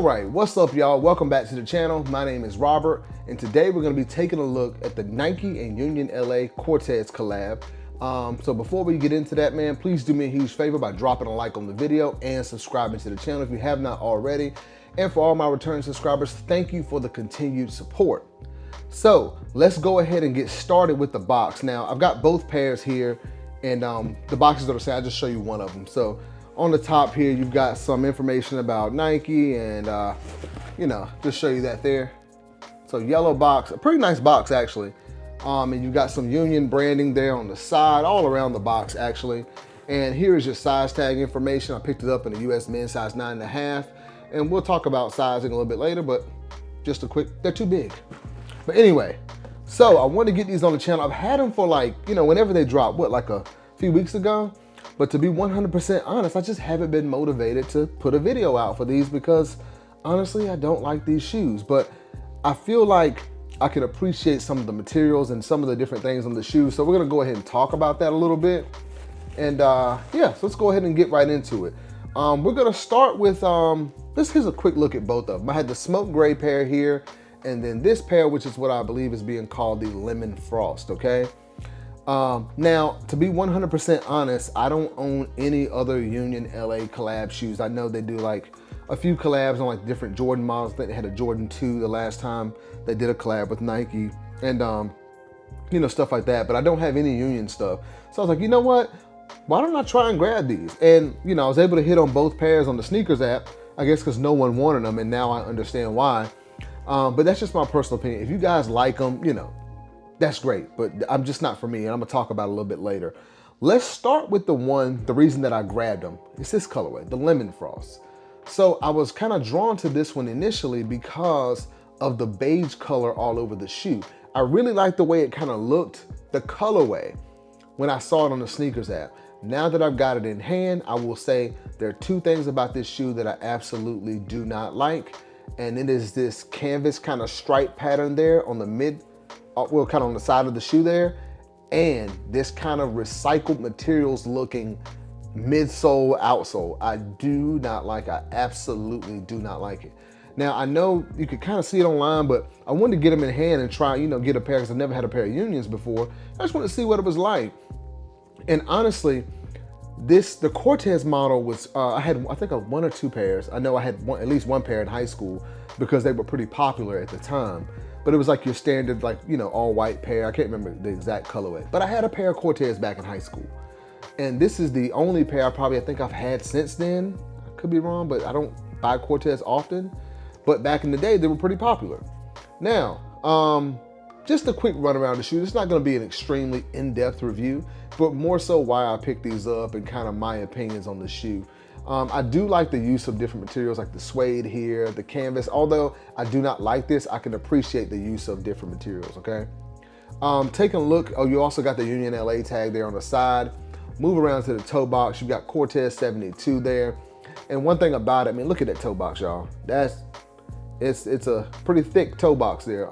right, what's up y'all? Welcome back to the channel. My name is Robert, and today we're gonna be taking a look at the Nike and Union LA CORTEZ collab. So before we get into that, man, please do me a huge favor by dropping a like on the video and subscribing to the channel if you have not already. And for all my returning subscribers, thank you for the continued support. So let's go ahead and get started with the box. Now, I've got both pairs here, and the boxes that are saying, I'll just show you one of them. So on the top here, you've got some information about Nike and, just show you that there. So yellow box, a pretty nice box actually. And you've got some Union branding there on the side, all around the box actually. And here is your size tag information. I picked it up in the US men's size 9.5. And we'll talk about sizing a little bit later, but just a quick, they're too big. But anyway, so I want to get these on the channel. I've had them for whenever they drop, like a few weeks ago. But to be 100% honest, I just haven't been motivated to put a video out for these because honestly, I don't like these shoes. But I feel like I can appreciate some of the materials and some of the different things on the shoes. So we're gonna go ahead and talk about that a little bit. And so let's go ahead and get right into it. We're gonna start with, here's a quick look at both of them. I had the smoke gray pair here, and then this pair, which is what I believe is being called the lemon frost, okay? Now, to be 100% honest, I don't own any other Union LA collab shoes. I know they do like a few collabs on like different Jordan models. I think they had a Jordan 2 the last time they did a collab with Nike and, stuff like that. But I don't have any Union stuff. So I was like, you know what? Why don't I try and grab these? And, I was able to hit on both pairs on the sneakers app, I guess because no one wanted them, and now I understand why. But that's just my personal opinion. If you guys like them, that's great, but I'm just not for me, and I'm gonna talk about it a little bit later. Let's start with the reason that I grabbed them. It's this colorway, the lemon frost. So I was kind of drawn to this one initially because of the beige color all over the shoe. I really liked the way it kind of looked, the colorway, when I saw it on the sneakers app. Now that I've got it in hand, I will say there are two things about this shoe that I absolutely do not like. And it is this canvas kind of stripe pattern there on the kind of on the side of the shoe there, and this kind of recycled materials looking midsole, outsole. I do not like, I absolutely do not like it. Now, I know you could kind of see it online, but I wanted to get them in hand and try, get a pair because I've never had a pair of Unions before. I just wanted to see what it was like. And honestly, the CORTEZ model was, I had, I think, one or two pairs. I know I had at least one pair in high school because they were pretty popular at the time. But it was like your standard, all white pair. I can't remember the exact colorway. But I had a pair of CORTEZ back in high school. And this is the only pair I think I've had since then. I could be wrong, but I don't buy CORTEZ often. But back in the day, they were pretty popular. Now, just a quick run around the shoe. It's not gonna be an extremely in-depth review, but more so why I picked these up and kind of my opinions on the shoe. I do like the use of different materials like the suede here, the canvas. Although I do not like this, I can appreciate the use of different materials, okay? Taking a look, you also got the Union LA tag there on the side. Move around to the toe box, you got CORTEZ 72 there. And one thing about it, look at that toe box, y'all. It's a pretty thick toe box there.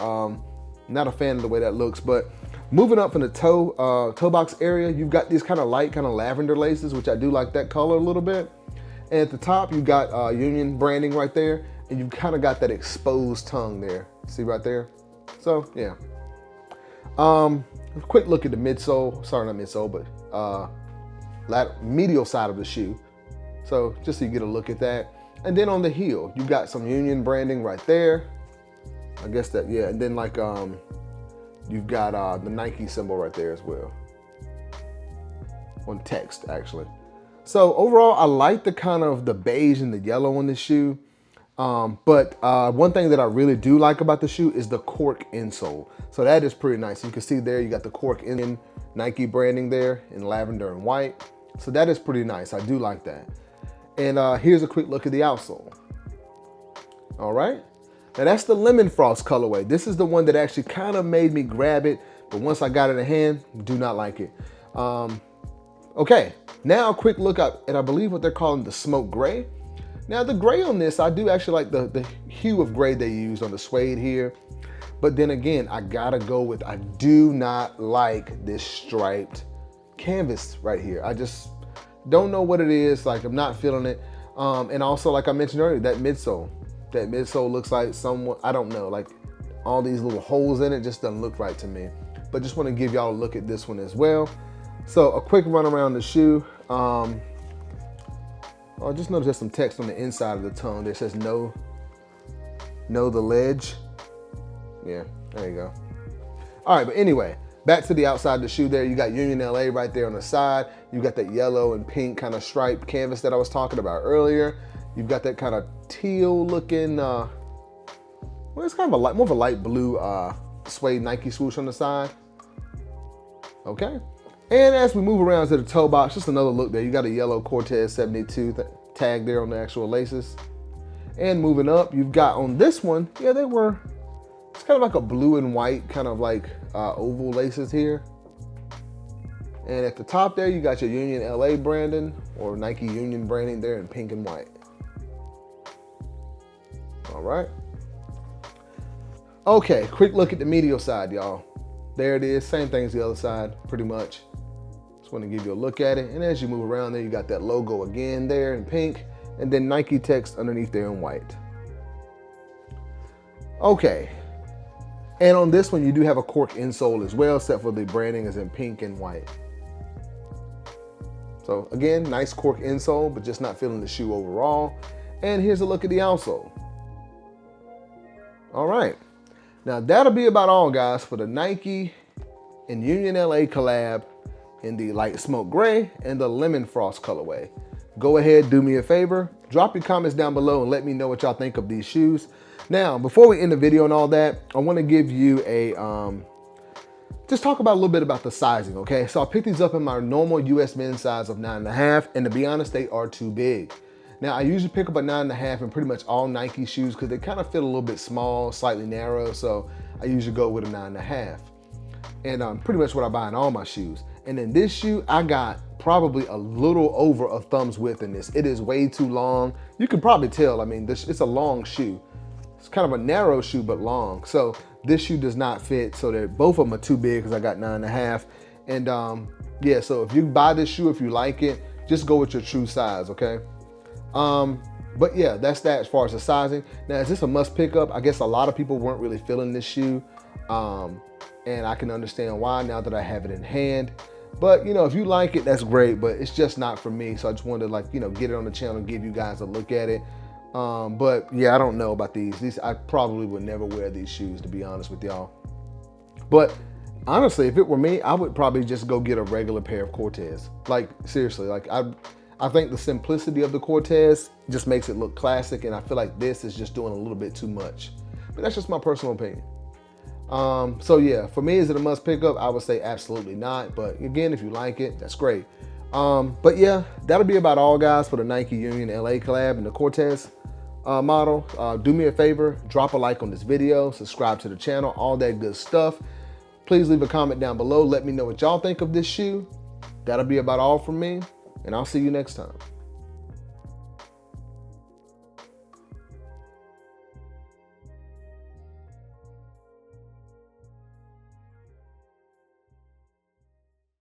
Not a fan of the way that looks, but moving up from the toe box area, you've got these kind of light, kind of lavender laces, which I do like that color a little bit. And at the top, you've got Union branding right there, and you've kind of got that exposed tongue there. See right there? So, yeah. A quick look at the midsole. Sorry, not midsole, but medial side of the shoe. So, just so you get a look at that. And then on the heel, you've got some Union branding right there. I guess that, yeah. And then you've got the Nike symbol right there as well. On text, actually. So overall, I like the kind of the beige and the yellow on this shoe. But one thing that I really do like about the shoe is the cork insole. So that is pretty nice. You can see there, you got the cork in Nike branding there in lavender and white. So that is pretty nice. I do like that. And here's a quick look at the outsole. All right. Now that's the lemon frost colorway. This is the one that actually kind of made me grab it. But once I got it in hand, do not like it. Okay, now a quick look at, I believe what they're calling the smoke gray. Now the gray on this, I do actually like the hue of gray they used on the suede here. But then again, I gotta go with, I do not like this striped canvas right here. I just don't know what it is, I'm not feeling it. And also, like I mentioned earlier, that midsole. that midsole looks like somewhat, I don't know, like all these little holes in it just doesn't look right to me. But just want to give y'all a look at this one as well. So a quick run around the shoe. I just noticed there's some text on the inside of the tongue that says know the ledge. Yeah, there you go. All right, but anyway, back to the outside of the shoe there. You got Union LA right there on the side. You got that yellow and pink kind of striped canvas that I was talking about earlier. You've got that kind of teal looking, well, it's kind of more of a light blue suede Nike swoosh on the side. Okay. And as we move around to the toe box, just another look there. You got a yellow CORTEZ 72 tag there on the actual laces. And moving up, you've got on this one, yeah, it's kind of like a blue and white kind of like oval laces here. And at the top there, you got your Union LA branding or Nike Union branding there in pink and white. All right. Okay, quick look at the medial side, y'all. There it is, same thing as the other side, pretty much. Just want to give you a look at it. And as you move around there, you got that logo again there in pink, and then Nike text underneath there in white. Okay. And on this one, you do have a cork insole as well, except for the branding is in pink and white. So again, nice cork insole, but just not feeling the shoe overall. And here's a look at the outsole. All right. Now that'll be about all, guys, for the Nike and Union LA collab in the light smoke gray and the lemon frost colorway. Go ahead, do me a favor, drop your comments down below and let me know what y'all think of these shoes. Now, before we end the video and all that, I want to give you a, just talk about a little bit about the sizing, okay? So I picked these up in my normal US men's size of 9.5, and to be honest, they are too big. Now, I usually pick up a 9.5 in pretty much all Nike shoes because they kind of fit a little bit small, slightly narrow, so I usually go with a 9.5. And pretty much what I buy in all my shoes. And in this shoe, I got probably a little over a thumb's width in this. It is way too long. You can probably tell, I mean, it's a long shoe. It's kind of a narrow shoe, but long. So this shoe does not fit, so that both of them are too big because I got 9.5. And yeah, so if you buy this shoe, if you like it, just go with your true size, okay? But yeah, that's that as far as the sizing. Now, is this a must pick up? I guess a lot of people weren't really feeling this shoe. And I can understand why now that I have it in hand. But, you know, if you like it, that's great, but it's just not for me. So I just wanted to, like, you know, get it on the channel and give you guys a look at it. But yeah, I don't know about these. I probably would never wear these shoes, to be honest with y'all. But honestly, if it were me, I would probably just go get a regular pair of CORTEZ. Like, seriously, like I think the simplicity of the CORTEZ just makes it look classic, and I feel like this is just doing a little bit too much. But that's just my personal opinion. So yeah, for me, is it a must pick up? I would say absolutely not. But again, if you like it, that's great. But yeah, that'll be about all, guys, for the Nike Union LA collab and the CORTEZ model. Do me a favor, drop a like on this video, subscribe to the channel, all that good stuff. Please leave a comment down below. Let me know what y'all think of this shoe. That'll be about all from me, and I'll see you next time.